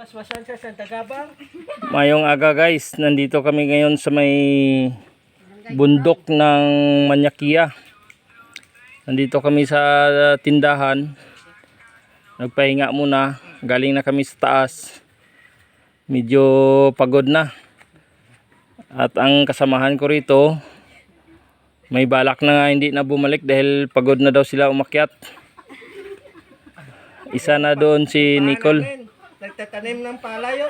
Waswasan sa Santa Gabang. Mayong aga guys, nandito kami ngayon sa may bundok ng Manyakia. Nandito kami sa tindahan. Nagpahinga muna, galing na kami sa taas. Medyo pagod na. At ang kasamahan ko rito, may balak na nga hindi na bumalik dahil pagod na daw sila umakyat. Isa na doon si Nicole. Nagtatanim ng palayo.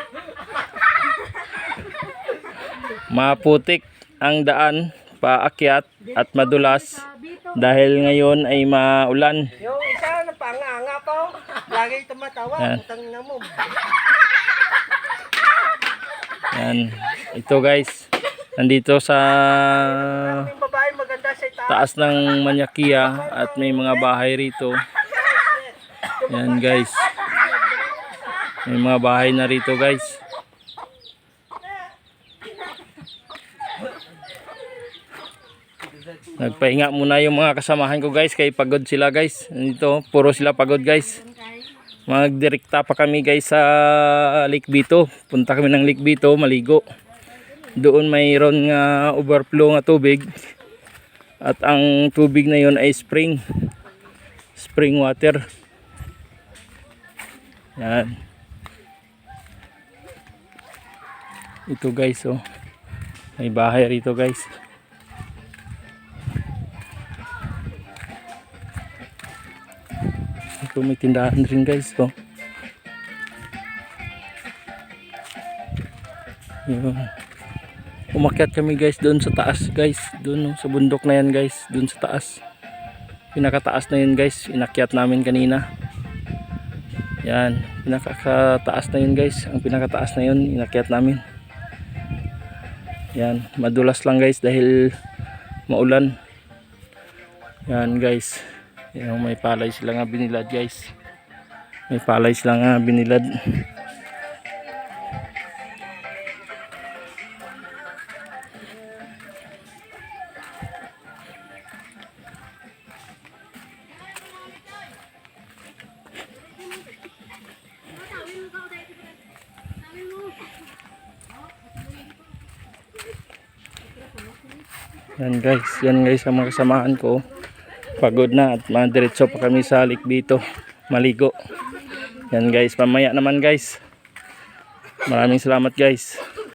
Maputik ang daan paakyat at madulas dahil ngayon ay maulan. Yung isa na panganga pa. Lagi tumatawa. Yan. Utang na mo. Yan. Ito guys, nandito sa Yung babae maganda sa itaas. taas ng Manyakia at may mga bahay rito. Yan guys. May mga bahay na rito guys. Nagpahinga muna yung mga kasamahan ko guys, kay pagod sila guys. Nandito, puro sila pagod guys. Magdirekta pa kami guys sa Lake Bito. Punta kami ng Lake Bito, maligo. Doon mayroon nga overflow nga tubig. At ang tubig na yun ay spring water. Yan. Ito guys, oh. May bahay rito guys. Ito may tindahan rin guys, oh. Yun. Umakyat kami guys doon sa taas guys. Doon, oh, sa bundok na yan guys. Doon sa taas. Pinakataas na yun guys. Inakyat namin kanina. Yan. Pinakataas na yun guys. Ang pinakataas na yun inakyat namin. Yan, madulas lang guys dahil maulan. Yan guys. Yan, may palay sila nga binilad guys. May palay sila nga binilad. Yan guys ang mga kasamahan ko. Pagod na at diretso pa kami sa Lake Bito maligo. Yan guys, mamaya naman guys. Maraming salamat guys.